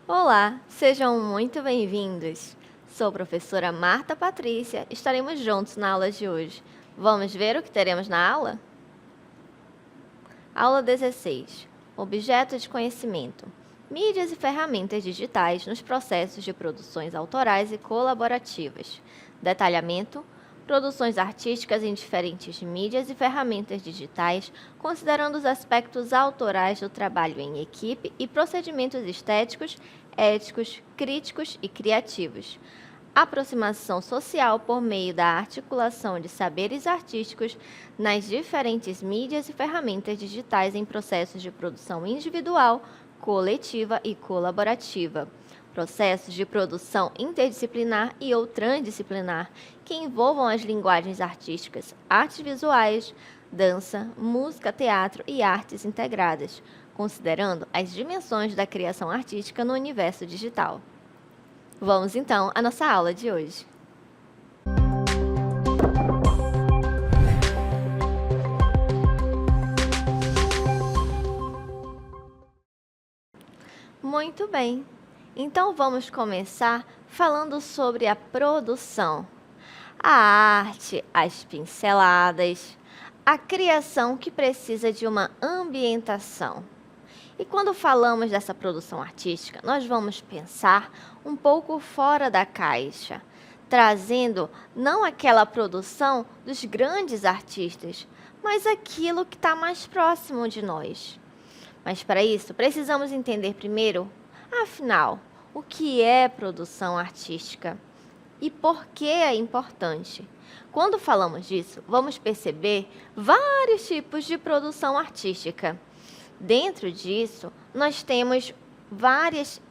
Olá, sejam muito bem-vindos. Sou a professora Marta Patrícia, estaremos juntos na aula de hoje. Vamos ver o que teremos na aula? Aula 16. Objeto de conhecimento. Mídias e ferramentas digitais nos processos de produções autorais e colaborativas. Detalhamento. Produções artísticas em diferentes mídias e ferramentas digitais, considerando os aspectos autorais do trabalho em equipe e procedimentos estéticos, éticos, críticos e criativos. Aproximação social por meio da articulação de saberes artísticos nas diferentes mídias e ferramentas digitais em processos de produção individual, coletiva e colaborativa. Processos de produção interdisciplinar e ou transdisciplinar que envolvam as linguagens artísticas, artes visuais, dança, música, teatro e artes integradas, considerando as dimensões da criação artística no universo digital. Vamos então à nossa aula de hoje. Muito bem. Então, vamos começar falando sobre a produção. A arte, as pinceladas, a criação que precisa de uma ambientação. E quando falamos dessa produção artística, nós vamos pensar um pouco fora da caixa, trazendo não aquela produção dos grandes artistas, mas aquilo que está mais próximo de nós. Mas para isso, precisamos entender primeiro, afinal, o que é produção artística e por que é importante. Quando falamos disso, vamos perceber vários tipos de produção artística. Dentro disso, nós temos várias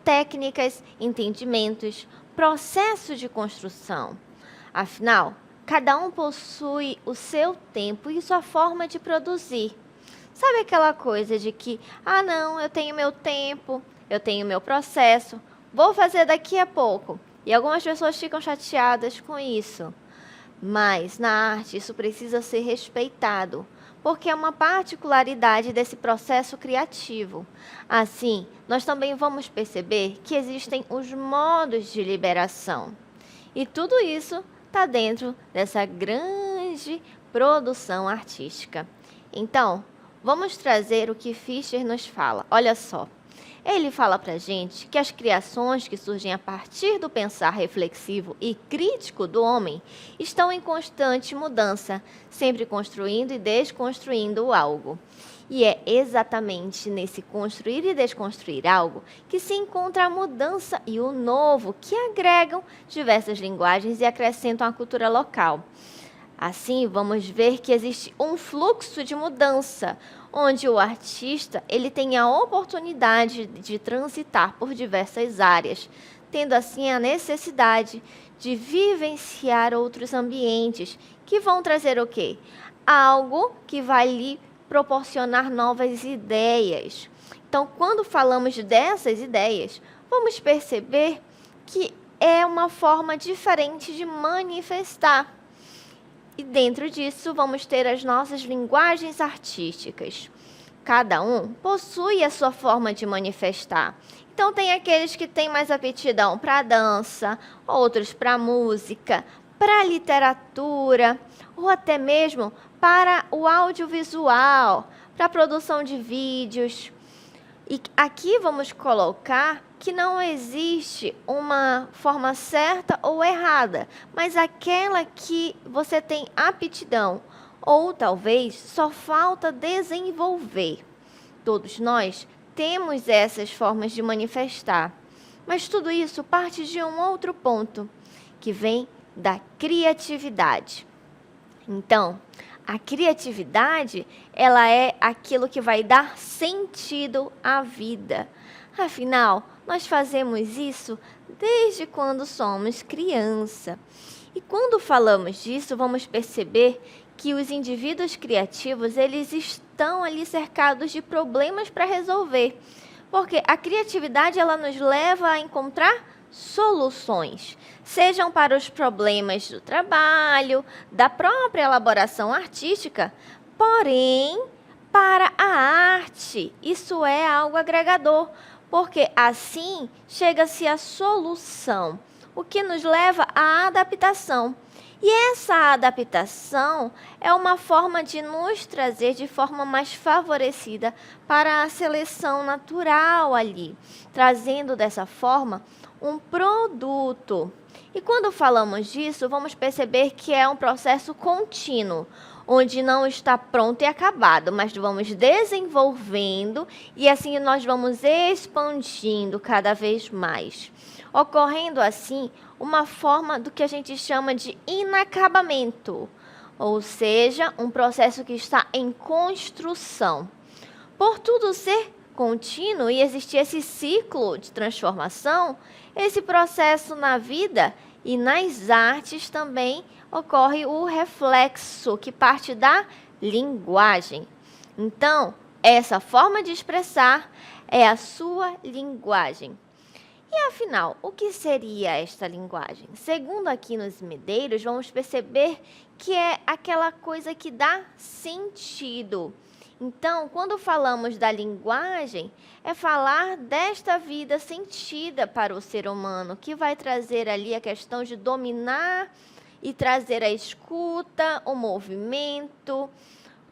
técnicas, entendimentos, processo de construção. Afinal, cada um possui o seu tempo e sua forma de produzir. Sabe aquela coisa de que, não, eu tenho meu tempo, eu tenho meu processo, vou fazer daqui a pouco. E algumas pessoas ficam chateadas com isso. Mas na arte isso precisa ser respeitado, porque é uma particularidade desse processo criativo. Assim, nós também vamos perceber que existem os modos de liberação. E tudo isso está dentro dessa grande produção artística. Então, vamos trazer o que Fischer nos fala. Olha só. Ele fala para a gente que as criações que surgem a partir do pensar reflexivo e crítico do homem estão em constante mudança, sempre construindo e desconstruindo algo. E é exatamente nesse construir e desconstruir algo que se encontra a mudança e o novo, que agregam diversas linguagens e acrescentam a cultura local. Assim, vamos ver que existe um fluxo de mudança, onde o artista ele tem a oportunidade de transitar por diversas áreas, tendo assim a necessidade de vivenciar outros ambientes, que vão trazer o quê? Algo que vai lhe proporcionar novas ideias. Então, quando falamos dessas ideias, vamos perceber que é uma forma diferente de manifestar. E dentro disso, vamos ter as nossas linguagens artísticas. Cada um possui a sua forma de manifestar. Então, tem aqueles que têm mais aptidão para a dança, outros para a música, para a literatura, ou até mesmo para o audiovisual, para a produção de vídeos. E aqui vamos colocar que não existe uma forma certa ou errada, mas aquela que você tem aptidão, ou talvez só falta desenvolver. Todos nós temos essas formas de manifestar, mas tudo isso parte de um outro ponto, que vem da criatividade. Então, a criatividade, ela é aquilo que vai dar sentido à vida. Afinal, nós fazemos isso desde quando somos criança. E quando falamos disso, vamos perceber que os indivíduos criativos, eles estão ali cercados de problemas para resolver. Porque a criatividade ela nos leva a encontrar soluções, sejam para os problemas do trabalho, da própria elaboração artística, porém, para a arte, isso é algo agregador, porque assim chega-se à solução, o que nos leva à adaptação. E essa adaptação é uma forma de nos trazer de forma mais favorecida para a seleção natural ali, trazendo dessa forma um produto. E quando falamos disso, vamos perceber que é um processo contínuo, onde não está pronto e acabado, mas vamos desenvolvendo e assim nós vamos expandindo cada vez mais, ocorrendo assim uma forma do que a gente chama de inacabamento, ou seja, um processo que está em construção. Por tudo ser contínuo e existir esse ciclo de transformação, esse processo na vida e nas artes também ocorre o reflexo, que parte da linguagem. Então, essa forma de expressar é a sua linguagem. E afinal, o que seria esta linguagem? Segundo aqui nos Medeiros, vamos perceber que é aquela coisa que dá sentido. Então, quando falamos da linguagem, é falar desta vida sentida para o ser humano, que vai trazer ali a questão de dominar e trazer a escuta, o movimento.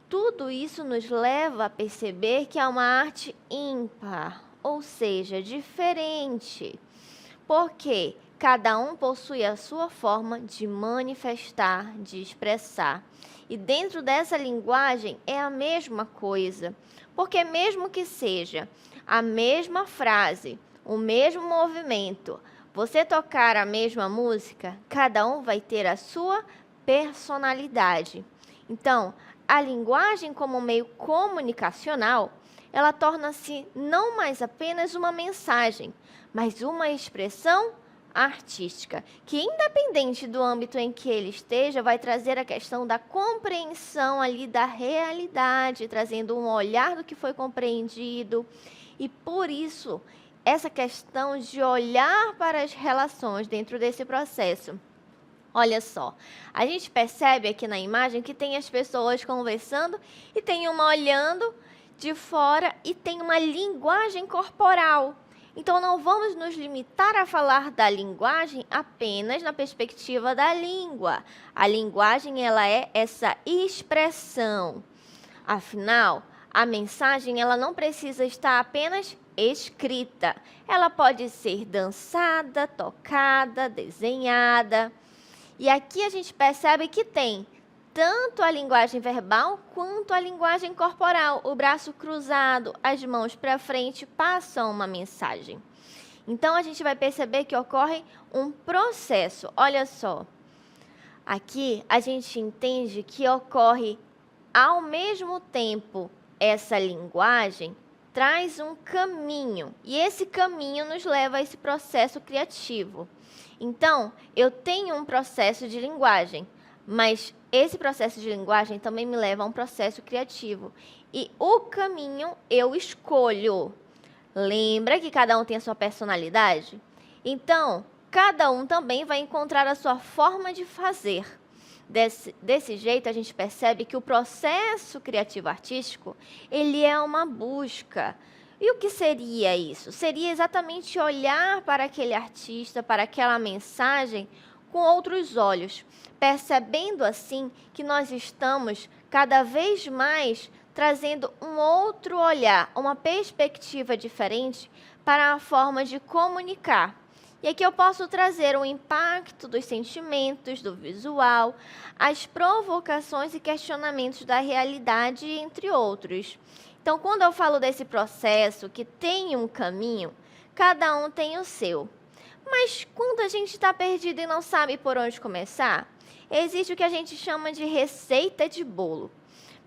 Tudo isso nos leva a perceber que é uma arte ímpar, ou seja, diferente, porque cada um possui a sua forma de manifestar, de expressar. E dentro dessa linguagem é a mesma coisa, porque mesmo que seja a mesma frase, o mesmo movimento, você tocar a mesma música, cada um vai ter a sua personalidade. Então, a linguagem como meio comunicacional, ela torna-se não mais apenas uma mensagem, mas uma expressão artística, que independente do âmbito em que ele esteja, vai trazer a questão da compreensão ali da realidade, trazendo um olhar do que foi compreendido. E por isso, essa questão de olhar para as relações dentro desse processo. Olha só, a gente percebe aqui na imagem que tem as pessoas conversando e tem uma olhando de fora e tem uma linguagem corporal. Então, não vamos nos limitar a falar da linguagem apenas na perspectiva da língua. A linguagem, ela é essa expressão. Afinal, a mensagem, ela não precisa estar apenas escrita. Ela pode ser dançada, tocada, desenhada. E aqui a gente percebe que tem tanto a linguagem verbal quanto a linguagem corporal. O braço cruzado, as mãos para frente passam uma mensagem. Então, a gente vai perceber que ocorre um processo. Olha só, aqui a gente entende que ocorre ao mesmo tempo essa linguagem traz um caminho. E esse caminho nos leva a esse processo criativo. Então, eu tenho um processo de linguagem, mas esse processo de linguagem também me leva a um processo criativo. E o caminho eu escolho. Lembra que cada um tem a sua personalidade? Então, cada um também vai encontrar a sua forma de fazer. Desse jeito, a gente percebe que o processo criativo artístico, ele é uma busca. E o que seria isso? Seria exatamente olhar para aquele artista, para aquela mensagem, com outros olhos, percebendo assim que nós estamos cada vez mais trazendo um outro olhar, uma perspectiva diferente para a forma de comunicar. E aqui eu posso trazer o impacto dos sentimentos, do visual, as provocações e questionamentos da realidade, entre outros. Então, quando eu falo desse processo que tem um caminho, cada um tem o seu. Mas quando a gente está perdido e não sabe por onde começar, existe o que a gente chama de receita de bolo.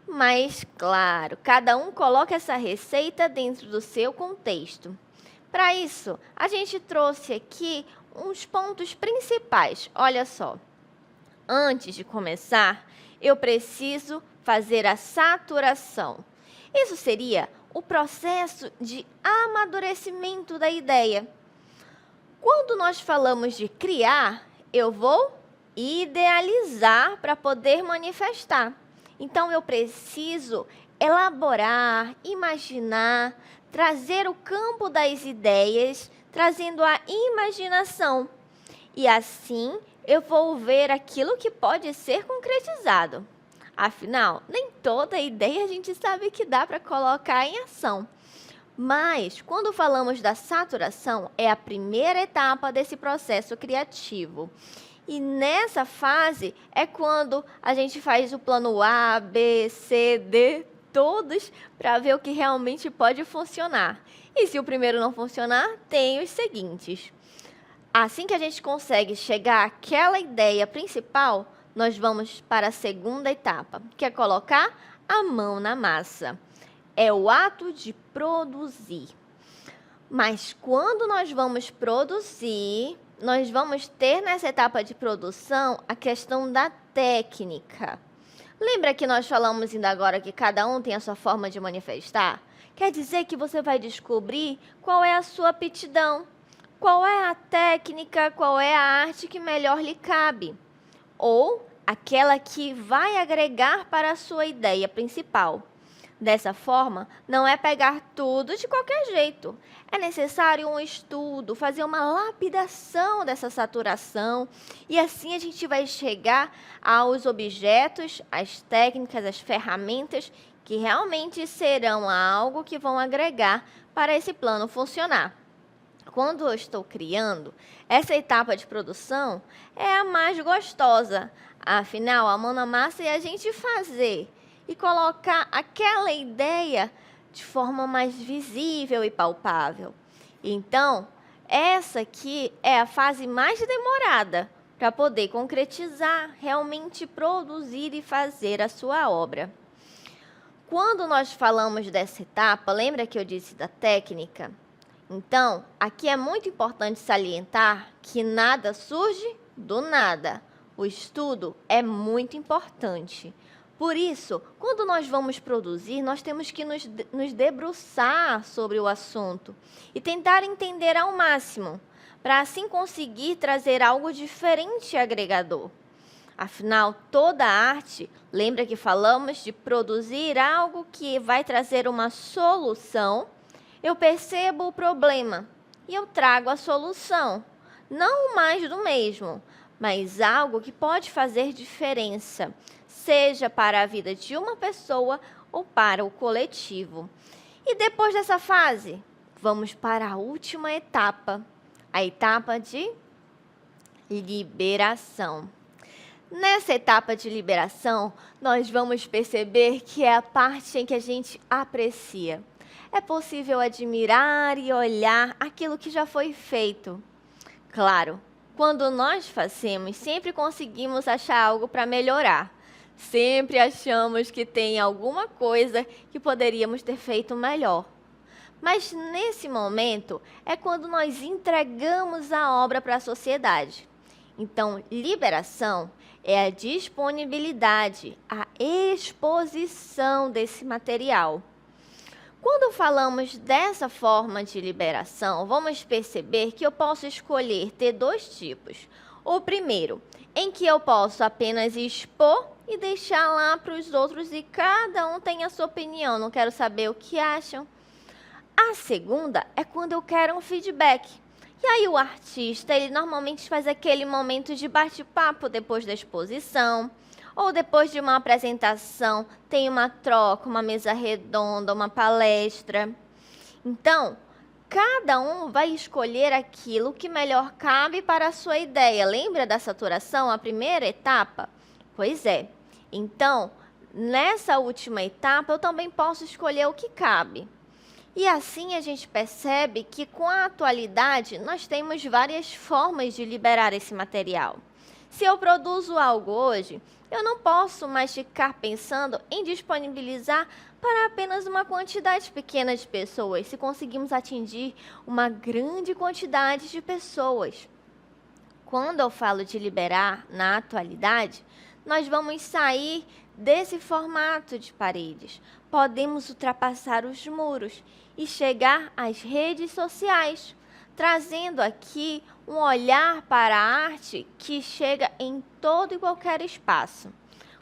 Mas, claro, cada um coloca essa receita dentro do seu contexto. Para isso, a gente trouxe aqui uns pontos principais. Olha só, antes de começar, eu preciso fazer a saturação. Isso seria o processo de amadurecimento da ideia. Quando nós falamos de criar, eu vou idealizar para poder manifestar. Então, eu preciso elaborar, imaginar, trazer o campo das ideias, trazendo a imaginação. E assim, eu vou ver aquilo que pode ser concretizado. Afinal, nem toda ideia a gente sabe que dá para colocar em ação. Mas, quando falamos da saturação, é a primeira etapa desse processo criativo. E nessa fase é quando a gente faz o plano A, B, C, D, todos, para ver o que realmente pode funcionar. E se o primeiro não funcionar, tem os seguintes. Assim que a gente consegue chegar àquela ideia principal, nós vamos para a segunda etapa, que é colocar a mão na massa. É o ato de produzir. Mas quando nós vamos produzir, nós vamos ter nessa etapa de produção a questão da técnica. Lembra que nós falamos ainda agora que cada um tem a sua forma de manifestar? Quer dizer que você vai descobrir qual é a sua aptidão, qual é a técnica, qual é a arte que melhor lhe cabe, ou aquela que vai agregar para a sua ideia principal. Dessa forma, não é pegar tudo de qualquer jeito. É necessário um estudo, fazer uma lapidação dessa saturação, e assim a gente vai chegar aos objetos, às técnicas, às ferramentas que realmente serão algo que vão agregar para esse plano funcionar. Quando eu estou criando, essa etapa de produção é a mais gostosa. Afinal, a mão na massa é a gente fazer e colocar aquela ideia de forma mais visível e palpável. Então, essa aqui é a fase mais demorada para poder concretizar, realmente produzir e fazer a sua obra. Quando nós falamos dessa etapa, lembra que eu disse da técnica? Então, aqui é muito importante salientar que nada surge do nada. O estudo é muito importante. Por isso, quando nós vamos produzir, nós temos que nos debruçar sobre o assunto e tentar entender ao máximo, para assim conseguir trazer algo diferente e agregador. Afinal, toda arte, lembra que falamos de produzir algo que vai trazer uma solução? Eu percebo o problema e eu trago a solução. Não mais do mesmo, mas algo que pode fazer diferença, seja para a vida de uma pessoa ou para o coletivo. E depois dessa fase, vamos para a última etapa, a etapa de liberação. Nessa etapa de liberação, nós vamos perceber que é a parte em que a gente aprecia. É possível admirar e olhar aquilo que já foi feito. Claro, quando nós fazemos, sempre conseguimos achar algo para melhorar. Sempre achamos que tem alguma coisa que poderíamos ter feito melhor. Mas nesse momento é quando nós entregamos a obra para a sociedade. Então, liberação é a disponibilidade, a exposição desse material. Quando falamos dessa forma de liberação, vamos perceber que eu posso escolher ter dois tipos. O primeiro, em que eu posso apenas expor e deixar lá para os outros e cada um tem a sua opinião, não quero saber o que acham. A segunda é quando eu quero um feedback. E aí o artista, ele normalmente faz aquele momento de bate-papo depois da exposição, ou depois de uma apresentação, tem uma troca, uma mesa redonda, uma palestra. Então, cada um vai escolher aquilo que melhor cabe para a sua ideia. Lembra da saturação, a primeira etapa? Pois é. Então, nessa última etapa, eu também posso escolher o que cabe. E assim a gente percebe que com a atualidade, nós temos várias formas de liberar esse material. Se eu produzo algo hoje, eu não posso mais ficar pensando em disponibilizar para apenas uma quantidade pequena de pessoas, se conseguimos atingir uma grande quantidade de pessoas. Quando eu falo de liberar na atualidade, nós vamos sair desse formato de paredes. Podemos ultrapassar os muros e chegar às redes sociais, trazendo aqui um olhar para a arte que chega em todo e qualquer espaço.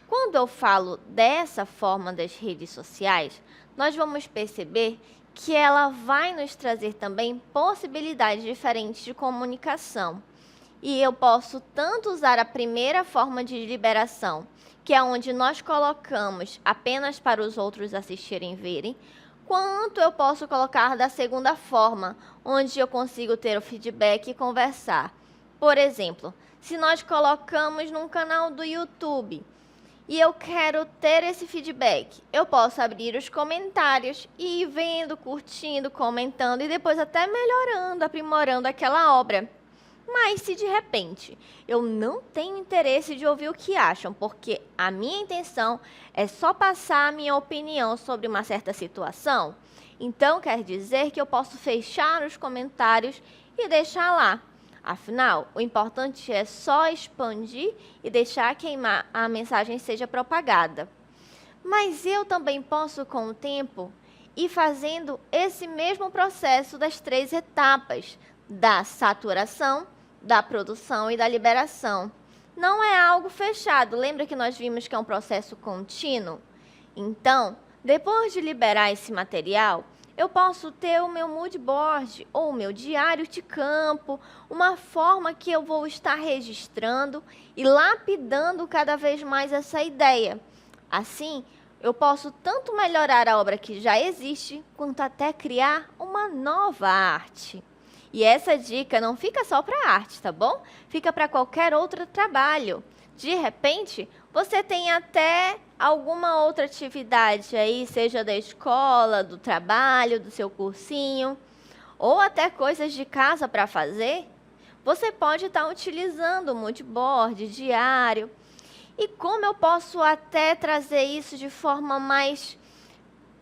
Quando eu falo dessa forma das redes sociais, nós vamos perceber que ela vai nos trazer também possibilidades diferentes de comunicação. E eu posso tanto usar a primeira forma de liberação, que é onde nós colocamos apenas para os outros assistirem e verem, quanto eu posso colocar da segunda forma, onde eu consigo ter o feedback e conversar. Por exemplo, se nós colocamos num canal do YouTube e eu quero ter esse feedback, eu posso abrir os comentários e ir vendo, curtindo, comentando e depois até melhorando, aprimorando aquela obra. Mas se de repente eu não tenho interesse de ouvir o que acham, porque a minha intenção é só passar a minha opinião sobre uma certa situação, então quer dizer que eu posso fechar os comentários e deixar lá. Afinal, o importante é só expandir e deixar que a mensagem seja propagada. Mas eu também posso, com o tempo, ir fazendo esse mesmo processo das 3 etapas, da saturação, da produção e da liberação. Não é algo fechado, lembra que nós vimos que é um processo contínuo? Então, depois de liberar esse material, eu posso ter o meu mood board ou o meu diário de campo, uma forma que eu vou estar registrando e lapidando cada vez mais essa ideia. Assim, eu posso tanto melhorar a obra que já existe, quanto até criar uma nova arte. E essa dica não fica só para arte, tá bom? Fica para qualquer outro trabalho. De repente, você tem até alguma outra atividade aí, seja da escola, do trabalho, do seu cursinho, ou até coisas de casa para fazer. Você pode estar utilizando o mood board, diário. E como eu posso até trazer isso de forma mais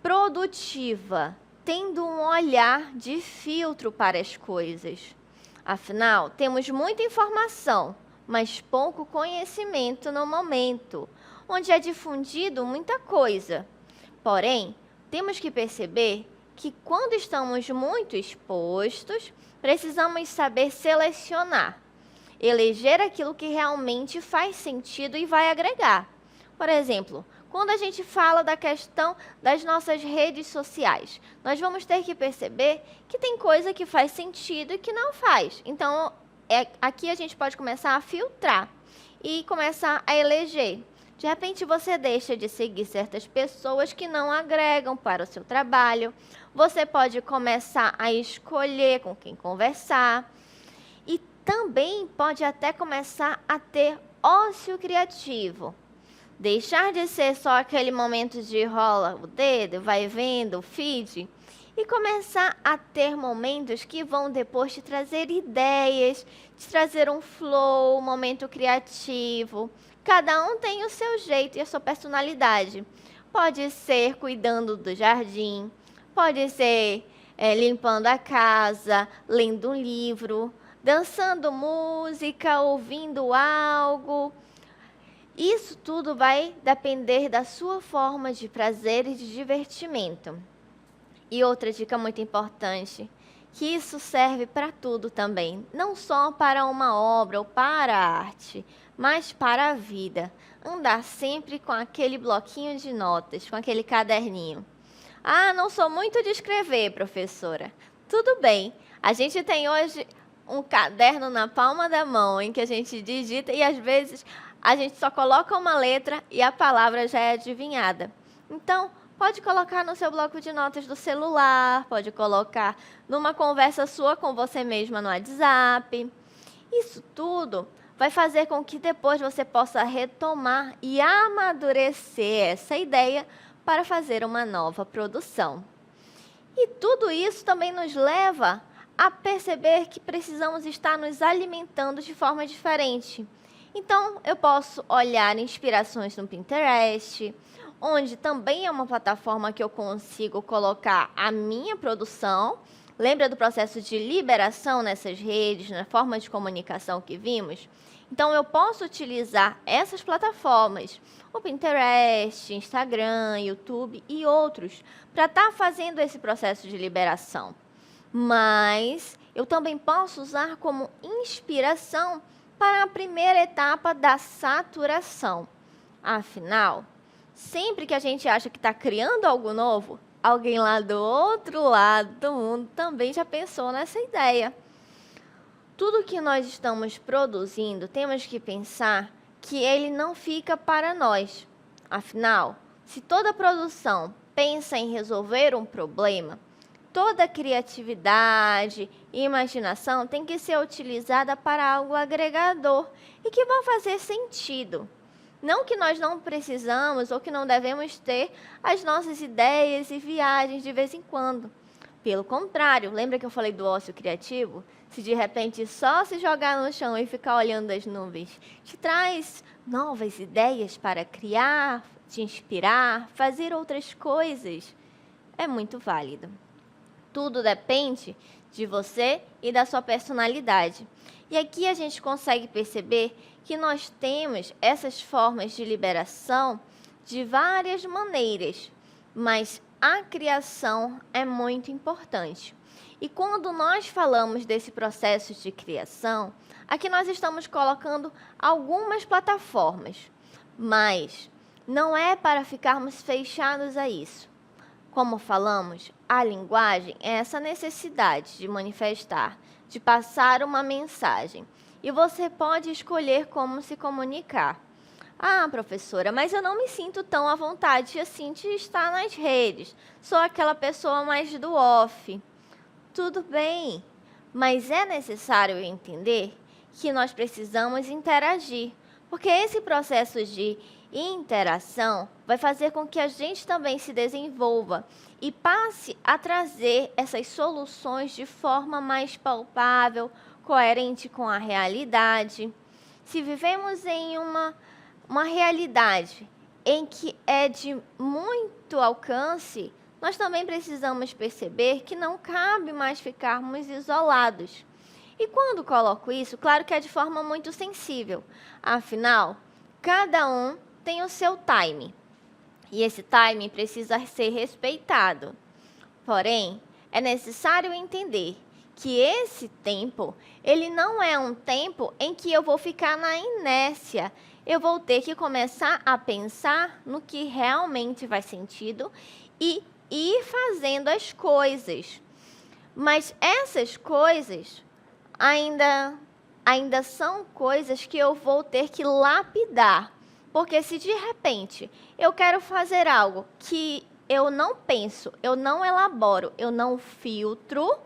produtiva, tendo um olhar de filtro para as coisas. Afinal, temos muita informação, mas pouco conhecimento no momento, onde é difundido muita coisa. Porém, temos que perceber que quando estamos muito expostos, precisamos saber selecionar, eleger aquilo que realmente faz sentido e vai agregar. Por exemplo, quando a gente fala da questão das nossas redes sociais, nós vamos ter que perceber que tem coisa que faz sentido e que não faz. Então, aqui a gente pode começar a filtrar e começar a eleger. De repente, você deixa de seguir certas pessoas que não agregam para o seu trabalho. Você pode começar a escolher com quem conversar. E também pode até começar a ter ócio criativo. Deixar de ser só aquele momento de rola o dedo, vai vendo o feed, e começar a ter momentos que vão depois te trazer ideias, te trazer um flow, um momento criativo. Cada um tem o seu jeito e a sua personalidade. Pode ser cuidando do jardim, pode ser limpando a casa, lendo um livro, dançando música, ouvindo algo. Isso tudo vai depender da sua forma de prazer e de divertimento. E outra dica muito importante, que isso serve para tudo também, não só para uma obra ou para a arte, mas para a vida. Andar sempre com aquele bloquinho de notas, com aquele caderninho. Ah, não sou muito de escrever, professora. Tudo bem, a gente tem hoje um caderno na palma da mão em que a gente digita e às vezes a gente só coloca uma letra e a palavra já é adivinhada. Então, pode colocar no seu bloco de notas do celular, pode colocar numa conversa sua com você mesma no WhatsApp. Isso tudo vai fazer com que depois você possa retomar e amadurecer essa ideia para fazer uma nova produção. E tudo isso também nos leva a perceber que precisamos estar nos alimentando de forma diferente. Então, eu posso olhar inspirações no Pinterest, onde também é uma plataforma que eu consigo colocar a minha produção, Lembra do processo de liberação nessas redes, na forma de comunicação que vimos? Então, eu posso utilizar essas plataformas, o Pinterest, Instagram, YouTube e outros, para estar fazendo esse processo de liberação. Mas eu também posso usar como inspiração para a primeira etapa da saturação. Afinal, sempre que a gente acha que está criando algo novo, alguém lá do outro lado do mundo também já pensou nessa ideia. Tudo que nós estamos produzindo, temos que pensar que ele não fica para nós. Afinal, se toda produção pensa em resolver um problema, toda criatividade e imaginação tem que ser utilizada para algo agregador e que vai fazer sentido. Não que nós não precisamos ou que não devemos ter as nossas ideias e viagens de vez em quando. Pelo contrário, lembra que eu falei do ócio criativo? Se de repente só se jogar no chão e ficar olhando as nuvens te traz novas ideias para criar, te inspirar, fazer outras coisas, é muito válido. Tudo depende de você e da sua personalidade. E aqui a gente consegue perceber que nós temos essas formas de liberação de várias maneiras, mas a criação é muito importante. E quando nós falamos desse processo de criação, aqui nós estamos colocando algumas plataformas, mas não é para ficarmos fechados a isso. Como falamos, a linguagem é essa necessidade de manifestar, de passar uma mensagem. E você pode escolher como se comunicar. Ah, professora, mas eu não me sinto tão à vontade assim de estar nas redes. Sou aquela pessoa mais do off. Tudo bem, mas é necessário entender que nós precisamos interagir, porque esse processo de interação vai fazer com que a gente também se desenvolva e passe a trazer essas soluções de forma mais palpável, coerente com a realidade. Se vivemos em uma realidade em que é de muito alcance, nós também precisamos perceber que não cabe mais ficarmos isolados. E quando coloco isso, claro que é de forma muito sensível. Afinal, cada um tem o seu time. E esse time precisa ser respeitado. Porém, é necessário entender que esse tempo, ele não é um tempo em que eu vou ficar na inércia. Eu vou ter que começar a pensar no que realmente faz sentido e ir fazendo as coisas. Mas essas coisas ainda são coisas que eu vou ter que lapidar. Porque se de repente eu quero fazer algo que eu não penso, eu não elaboro, eu não filtro,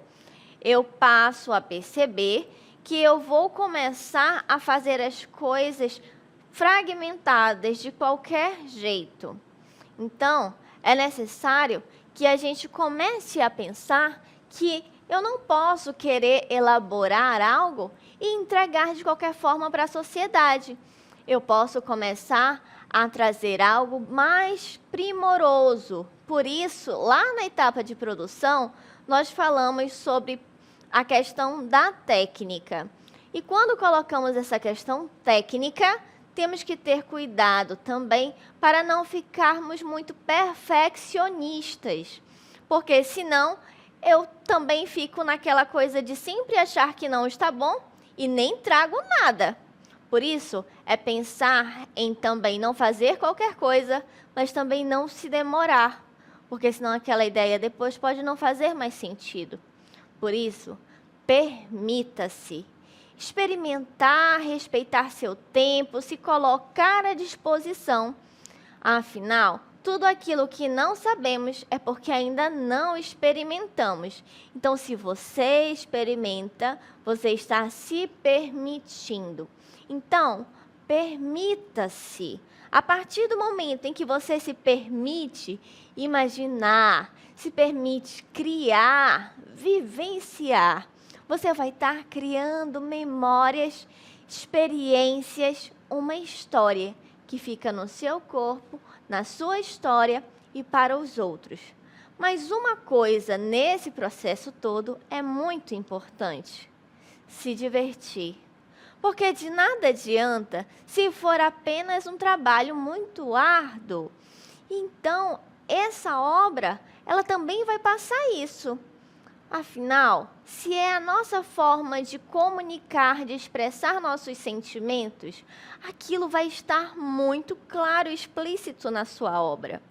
eu passo a perceber que eu vou começar a fazer as coisas fragmentadas de qualquer jeito. Então, é necessário que a gente comece a pensar que eu não posso querer elaborar algo e entregar de qualquer forma para a sociedade. Eu posso começar a trazer algo mais primoroso. Por isso, lá na etapa de produção, nós falamos sobre a questão da técnica. E quando colocamos essa questão técnica, temos que ter cuidado também para não ficarmos muito perfeccionistas, porque senão eu também fico naquela coisa de sempre achar que não está bom e nem trago nada. Por isso, é pensar em também não fazer qualquer coisa, mas também não se demorar, porque senão aquela ideia depois pode não fazer mais sentido. Por isso, permita-se experimentar, respeitar seu tempo, se colocar à disposição. Afinal, tudo aquilo que não sabemos é porque ainda não experimentamos. Então, se você experimenta, você está se permitindo. Então, permita-se. A partir do momento em que você se permite imaginar, se permite criar, vivenciar, você vai estar criando memórias, experiências, uma história que fica no seu corpo, na sua história e para os outros. Mas uma coisa nesse processo todo é muito importante: se divertir. Porque de nada adianta se for apenas um trabalho muito árduo. Então, essa obra, ela também vai passar isso. Afinal, se é a nossa forma de comunicar, de expressar nossos sentimentos, aquilo vai estar muito claro e explícito na sua obra.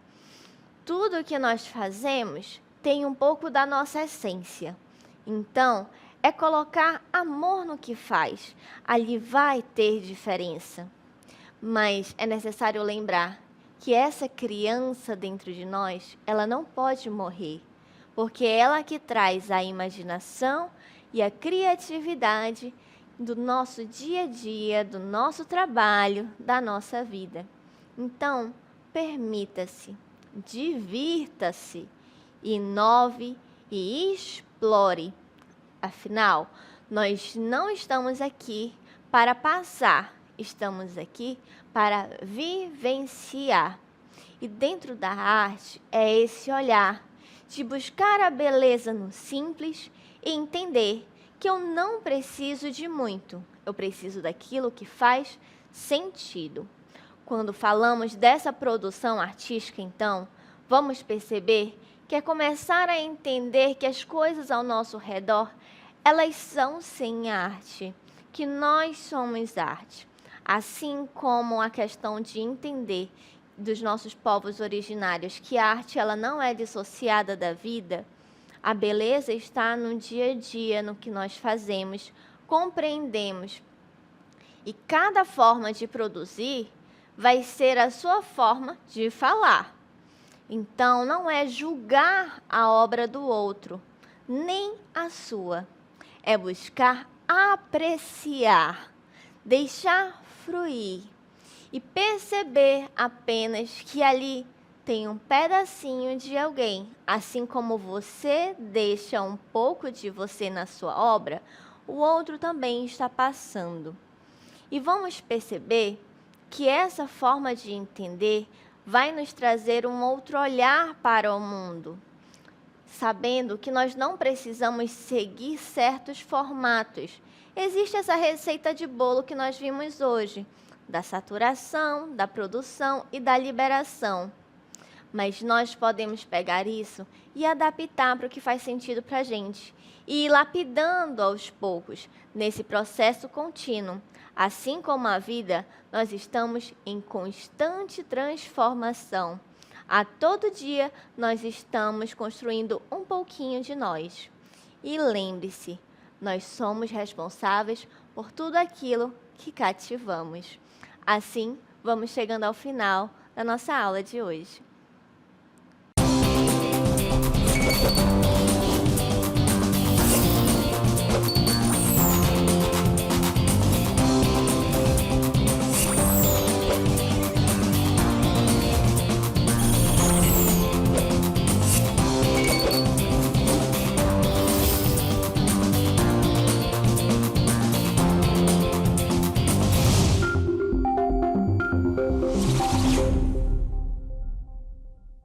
Tudo o que nós fazemos tem um pouco da nossa essência. Então, é colocar amor no que faz. Ali vai ter diferença. Mas é necessário lembrar que essa criança dentro de nós, ela não pode morrer, porque é ela que traz a imaginação e a criatividade do nosso dia a dia, do nosso trabalho, da nossa vida. Então, permita-se, divirta-se, inove e explore. Afinal, nós não estamos aqui para passar, estamos aqui para vivenciar. E dentro da arte é esse olhar de buscar a beleza no simples e entender que eu não preciso de muito, eu preciso daquilo que faz sentido. Quando falamos dessa produção artística, então, vamos perceber que é começar a entender que as coisas ao nosso redor, elas são sim arte, que nós somos arte. Assim como a questão de entender dos nossos povos originários que a arte ela não é dissociada da vida, a beleza está no dia a dia, no que nós fazemos, compreendemos. E cada forma de produzir vai ser a sua forma de falar. Então, não é julgar a obra do outro, nem a sua. É buscar apreciar, deixar fluir e perceber apenas que ali tem um pedacinho de alguém. Assim como você deixa um pouco de você na sua obra, o outro também está passando. E vamos perceber que essa forma de entender vai nos trazer um outro olhar para o mundo, sabendo que nós não precisamos seguir certos formatos. Existe essa receita de bolo que nós vimos hoje, da saturação, da produção e da liberação. Mas nós podemos pegar isso e adaptar para o que faz sentido para a gente, e ir lapidando aos poucos, nesse processo contínuo. Assim como a vida, nós estamos em constante transformação. A todo dia, nós estamos construindo um pouquinho de nós. E lembre-se, nós somos responsáveis por tudo aquilo que cativamos. Assim, vamos chegando ao final da nossa aula de hoje.